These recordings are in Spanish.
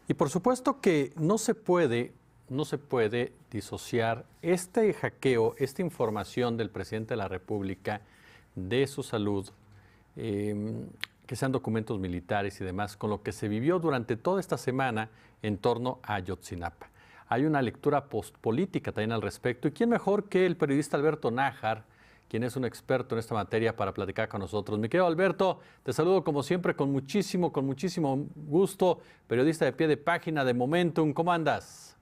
Y por supuesto que no se puede disociar este hackeo, esta información del presidente de la República, de su salud, eh, que sean documentos militares y demás, con lo que se vivió durante toda esta semana en torno a Ayotzinapa. Hay una lectura postpolítica también al respecto, y quién mejor que el periodista Alberto Nájar, quien es un experto en esta materia, para platicar con nosotros. Mi querido Alberto, te saludo como siempre con muchísimo gusto, periodista de pie de página de Momentum. ¿Cómo andas?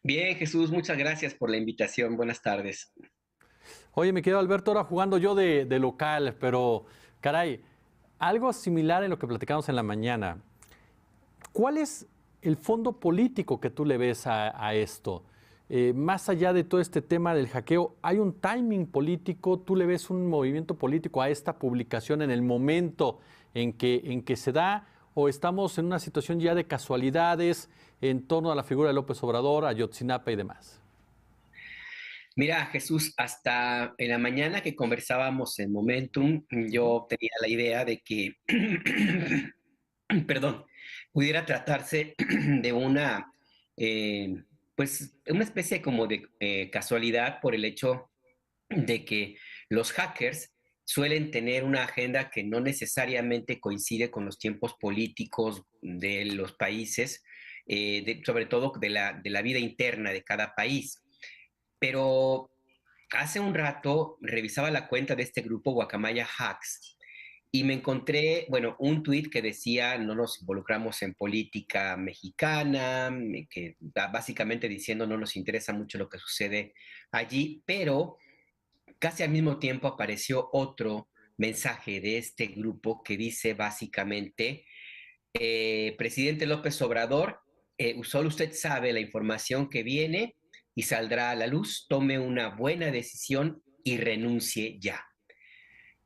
Bien, Jesús, muchas gracias por la invitación. Buenas tardes. Oye, mi querido Alberto, ahora jugando yo de local, pero caray, algo similar en lo que platicamos en la mañana. ¿Cuál es el fondo político que tú le ves a esto? Más allá de todo este tema del hackeo, ¿hay un timing político? ¿Tú le ves un movimiento político a esta publicación en el momento en que se da? ¿O estamos en una situación ya de casualidades en torno a la figura de López Obrador, Ayotzinapa y demás? Mira, Jesús, hasta en la mañana que conversábamos en Momentum, yo tenía la idea de que, perdón, pudiera tratarse de eh, pues, una especie como de casualidad por el hecho de que los hackers suelen tener una agenda que no necesariamente coincide con los tiempos políticos de los países, sobre todo de la vida interna de cada país. Pero hace un rato revisaba la cuenta de este grupo Guacamaya Hacks y me encontré, bueno, un tuit que decía no nos involucramos en política mexicana, que básicamente diciendo no nos interesa mucho lo que sucede allí, pero casi al mismo tiempo apareció otro mensaje de este grupo que dice básicamente, presidente López Obrador, solo usted sabe la información que viene y saldrá a la luz, tome una buena decisión y renuncie ya.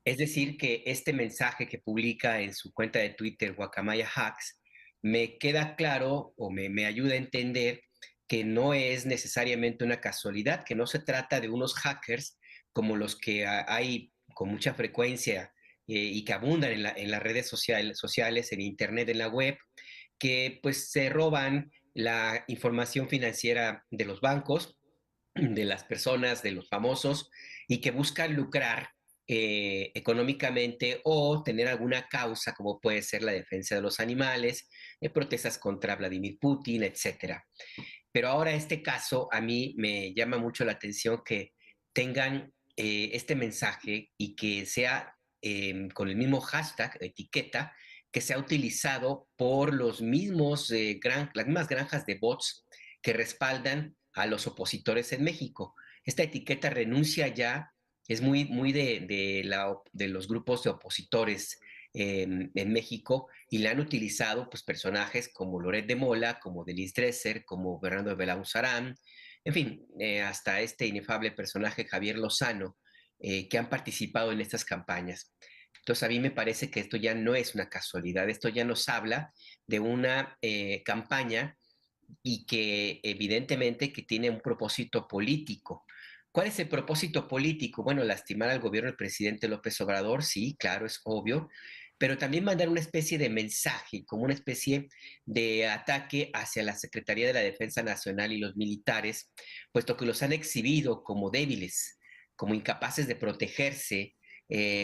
Es decir, que este mensaje que publica en su cuenta de Twitter, Guacamaya Hacks, me queda claro o me ayuda a entender que no es necesariamente una casualidad, que no se trata de unos hackers como los que hay con mucha frecuencia y que abundan en las redes sociales, en Internet, en la web, que pues se roban la información financiera de los bancos, de las personas, de los famosos, y que buscan lucrar económicamente o tener alguna causa, como puede ser la defensa de los animales, protestas contra Vladimir Putin, etcétera. Pero ahora este caso a mí me llama mucho la atención que tengan este mensaje y que sea con el mismo hashtag, etiqueta, que sea utilizado por los mismos, las mismas granjas de bots que respaldan a los opositores en México. Esta etiqueta renuncia ya, es muy de los grupos de opositores en México y la han utilizado pues personajes como Loret de Mola, como Denise Dresser, como Bernardo de Belauzarán, en fin, hasta este inefable personaje Javier Lozano, que han participado en estas campañas. Entonces a mí me parece que esto ya no es una casualidad, esto ya nos habla de una campaña y que evidentemente que tiene un propósito político. ¿Cuál es el propósito político? Bueno, lastimar al gobierno del presidente López Obrador, sí, claro, es obvio, pero también mandar una especie de mensaje, como una especie de ataque hacia la Secretaría de la Defensa Nacional y los militares, puesto que los han exhibido como débiles, como incapaces de protegerse,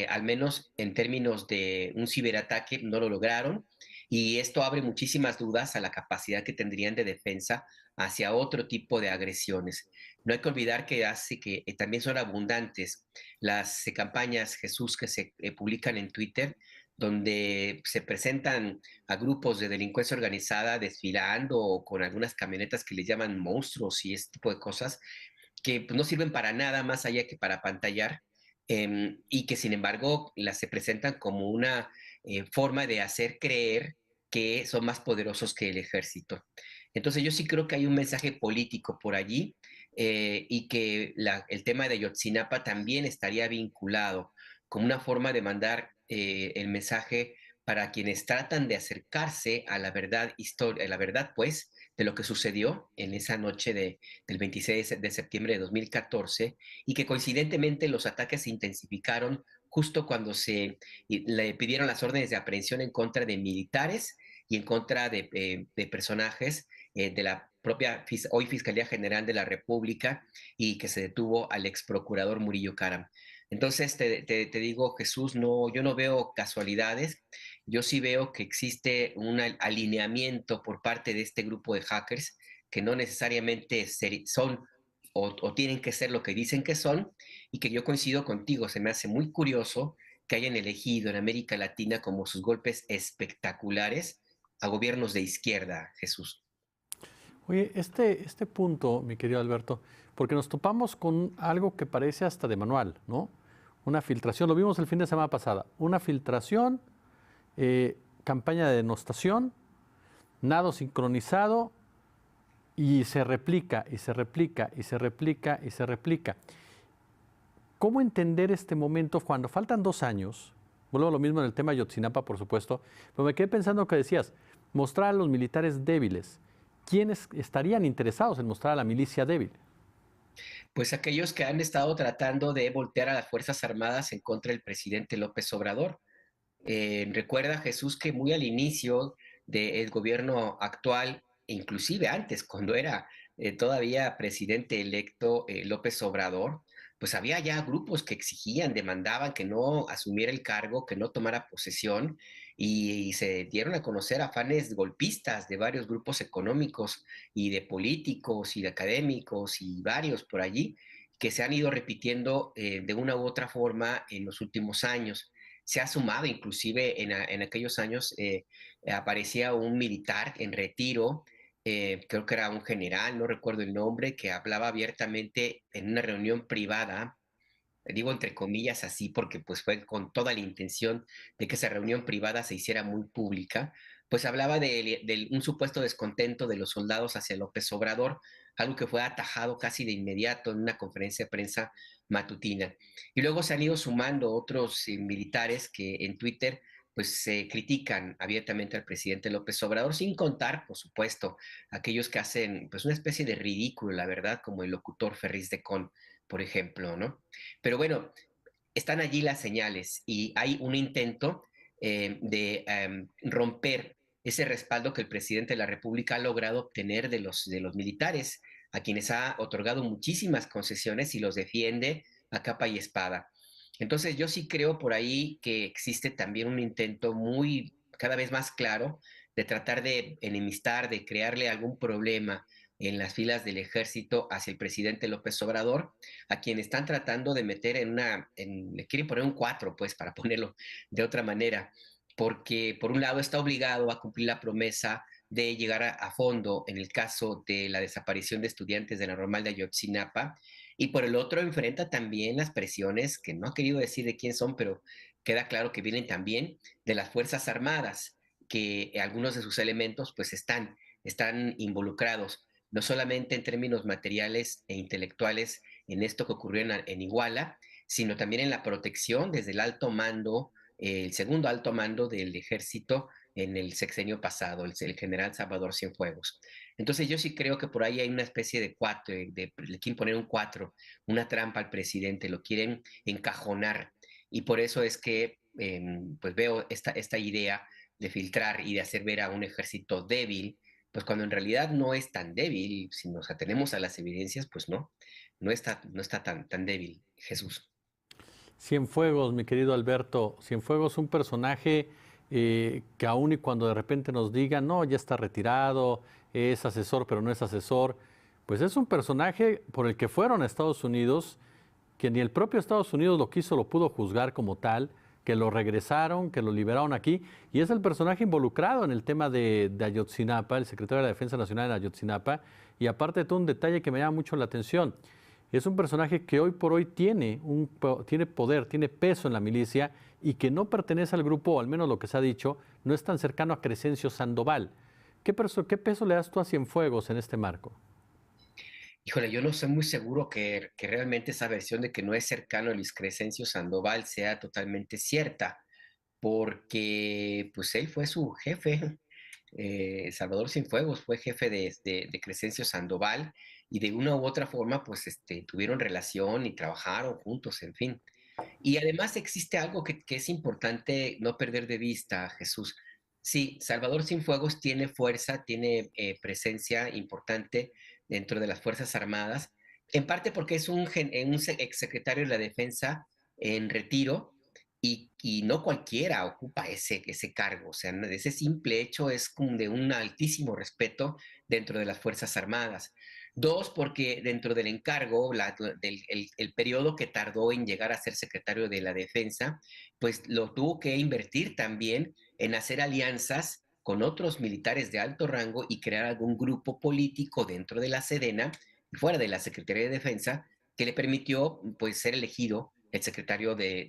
al menos en términos de un ciberataque, no lo lograron, y esto abre muchísimas dudas a la capacidad que tendrían de defensa hacia otro tipo de agresiones. No hay que olvidar que hace que también son abundantes las campañas Jesús que se publican en Twitter, donde se presentan a grupos de delincuencia organizada desfilando con algunas camionetas que les llaman monstruos y este tipo de cosas que pues, no sirven para nada más allá que para pantallar, y que sin embargo las se presentan como una forma de hacer creer que son más poderosos que el ejército. Entonces yo sí creo que hay un mensaje político por allí, y que el tema de Yotzinapa también estaría vinculado como una forma de mandar el mensaje para quienes tratan de acercarse a la verdad, a la verdad pues, de lo que sucedió en esa noche del 26 de septiembre de 2014 y que coincidentemente los ataques se intensificaron justo cuando le pidieron las órdenes de aprehensión en contra de militares y en contra de personajes de la propia hoy Fiscalía General de la República y que se detuvo al ex procurador Murillo Caram. Entonces te digo, Jesús, no, yo no veo casualidades, yo sí veo que existe un alineamiento por parte de este grupo de hackers que no necesariamente son o tienen que ser lo que dicen que son, y que yo coincido contigo, se me hace muy curioso que hayan elegido en América Latina como sus golpes espectaculares a gobiernos de izquierda, Jesús. Oye, este punto, mi querido Alberto, porque nos topamos con algo que parece hasta de manual, ¿no? Una filtración, lo vimos el fin de semana pasada, una filtración, campaña de denostación, nado sincronizado y se replica, y se replica, y se replica, y se replica. ¿Cómo entender este momento cuando faltan 2 años? Vuelvo a lo mismo en el tema Ayotzinapa, por supuesto, pero me quedé pensando que decías, mostrar a los militares débiles. ¿Quiénes estarían interesados en mostrar a la milicia débil? Pues aquellos que han estado tratando de voltear a las Fuerzas Armadas en contra del presidente López Obrador. Recuerda, Jesús, que muy al inicio del gobierno actual, inclusive antes, cuando era todavía presidente electo López Obrador, pues había ya grupos que exigían, demandaban que no asumiera el cargo, que no tomara posesión, y se dieron a conocer afanes golpistas de varios grupos económicos y de políticos y de académicos y varios por allí que se han ido repitiendo de una u otra forma en los últimos años. Se ha sumado, inclusive en aquellos años aparecía un militar en retiro, creo que era un general, no recuerdo el nombre, que hablaba abiertamente en una reunión privada, digo entre comillas así porque pues fue con toda la intención de que esa reunión privada se hiciera muy pública, pues hablaba de un supuesto descontento de los soldados hacia López Obrador, algo que fue atajado casi de inmediato en una conferencia de prensa matutina. Y luego se han ido sumando otros militares que en Twitter pues se critican abiertamente al presidente López Obrador, sin contar, por supuesto, aquellos que hacen pues una especie de ridículo, la verdad, como el locutor Ferris de Con, por ejemplo, ¿no? Pero bueno, están allí las señales y hay un intento de romper ese respaldo que el presidente de la República ha logrado obtener de los militares, a quienes ha otorgado muchísimas concesiones y los defiende a capa y espada. Entonces yo sí creo por ahí que existe también un intento muy, cada vez más claro, de tratar de enemistar, de crearle algún problema en las filas del ejército hacia el presidente López Obrador, a quien están tratando de meter le quieren poner un 4, pues, para ponerlo de otra manera, porque por un lado está obligado a cumplir la promesa de llegar a fondo en el caso de la desaparición de estudiantes de la Normal de Ayotzinapa, y por el otro enfrenta también las presiones, que no ha querido decir de quién son, pero queda claro que vienen también de las Fuerzas Armadas, que algunos de sus elementos pues están involucrados, no solamente en términos materiales e intelectuales en esto que ocurrió en Iguala, sino también en la protección desde el alto mando, el segundo alto mando del ejército en el sexenio pasado, el general Salvador Cienfuegos. Entonces yo sí creo que por ahí hay una especie de cuatro, le quieren poner un cuatro, una trampa al presidente, lo quieren encajonar. Y por eso es que pues veo esta idea de filtrar y de hacer ver a un ejército débil, pues cuando en realidad no es tan débil, si nos atenemos a las evidencias, pues no está tan débil, Jesús. Cienfuegos, mi querido Alberto, Cienfuegos, un personaje que aun y cuando de repente nos digan, no, ya está retirado, es asesor, pero no es asesor, pues es un personaje por el que fueron a Estados Unidos, que ni el propio Estados Unidos lo quiso, lo pudo juzgar como tal, que lo regresaron, que lo liberaron aquí, y es el personaje involucrado en el tema de Ayotzinapa, el secretario de la Defensa Nacional de Ayotzinapa, y aparte de todo un detalle que me llama mucho la atención. Es un personaje que hoy por hoy tiene poder, tiene peso en la milicia y que no pertenece al grupo, o al menos lo que se ha dicho, no es tan cercano a Crescencio Sandoval. ¿Qué peso le das tú a Cienfuegos en este marco? Híjole, yo no soy muy seguro que realmente esa versión de que no es cercano a Luis Crescencio Sandoval sea totalmente cierta, porque pues él fue su jefe. Salvador Cienfuegos fue jefe de Crescencio Sandoval y de una u otra forma pues tuvieron relación y trabajaron juntos, en fin. Y además existe algo que es importante no perder de vista, Jesús. Sí, Salvador Cienfuegos tiene fuerza, tiene presencia importante dentro de las Fuerzas Armadas, en parte porque es un exsecretario de la Defensa en retiro y no cualquiera ocupa ese cargo. O sea, ese simple hecho es como de un altísimo respeto dentro de las Fuerzas Armadas. Dos, porque dentro del encargo, el periodo que tardó en llegar a ser secretario de la Defensa, pues lo tuvo que invertir también en hacer alianzas con otros militares de alto rango y crear algún grupo político dentro de la Sedena y fuera de la Secretaría de Defensa que le permitió pues ser elegido el secretario de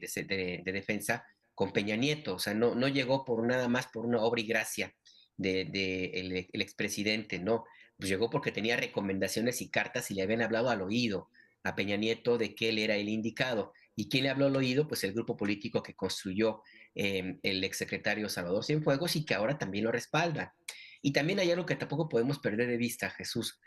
Defensa con Peña Nieto. O sea, no llegó por nada más por una obra y gracia el expresidente, no. Pues llegó porque tenía recomendaciones y cartas y le habían hablado al oído a Peña Nieto de que él era el indicado. ¿Y quién le habló al oído? Pues el grupo político que construyó el exsecretario Salvador Cienfuegos y que ahora también lo respalda. Y también hay algo que tampoco podemos perder de vista, Jesús.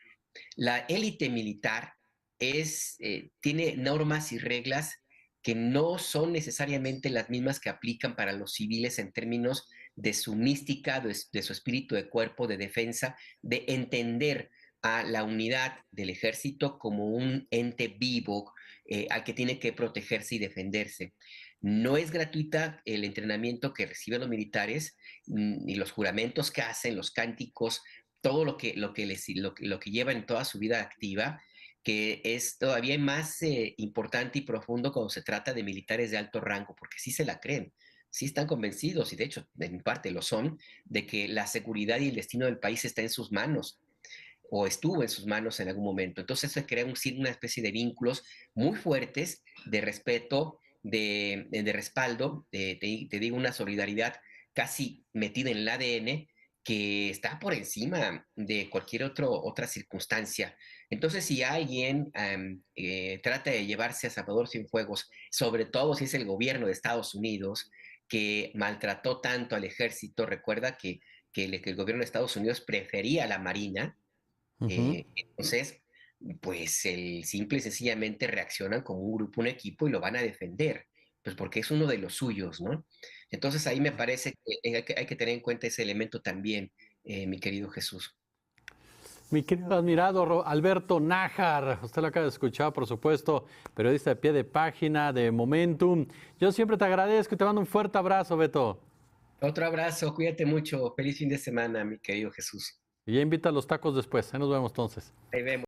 La élite militar tiene normas y reglas que no son necesariamente las mismas que aplican para los civiles en términos de su mística, de su espíritu de cuerpo, de defensa, de entender a la unidad del ejército como un ente vivo al que tiene que protegerse y defenderse. No es gratuita el entrenamiento que reciben los militares, ni los juramentos que hacen, los cánticos, todo lo que lleva en toda su vida activa, que es todavía más importante y profundo cuando se trata de militares de alto rango, porque sí se la creen, sí están convencidos, y de hecho, en parte lo son, de que la seguridad y el destino del país está en sus manos o estuvo en sus manos en algún momento. Entonces se crea una especie de vínculos muy fuertes de respeto, de respaldo, te digo, una solidaridad casi metida en el ADN que está por encima de cualquier otra circunstancia. Entonces, si alguien trata de llevarse a Salvador Cienfuegos, sobre todo si es el gobierno de Estados Unidos, que maltrató tanto al ejército, recuerda que el gobierno de Estados Unidos prefería a la Marina, Ujú. entonces, pues el simple y sencillamente reaccionan como un grupo, un equipo y lo van a defender, pues porque es uno de los suyos, ¿no? Entonces ahí me parece que hay que tener en cuenta ese elemento también, mi querido Jesús. Mi querido admirado Alberto Nájar, usted lo acaba de escuchar, por supuesto, periodista de pie de página, de Momentum. Yo siempre te agradezco y te mando un fuerte abrazo, Beto. Otro abrazo, cuídate mucho, feliz fin de semana, mi querido Jesús. Y ya invita a los tacos después. Ahí nos vemos entonces. Ahí vemos.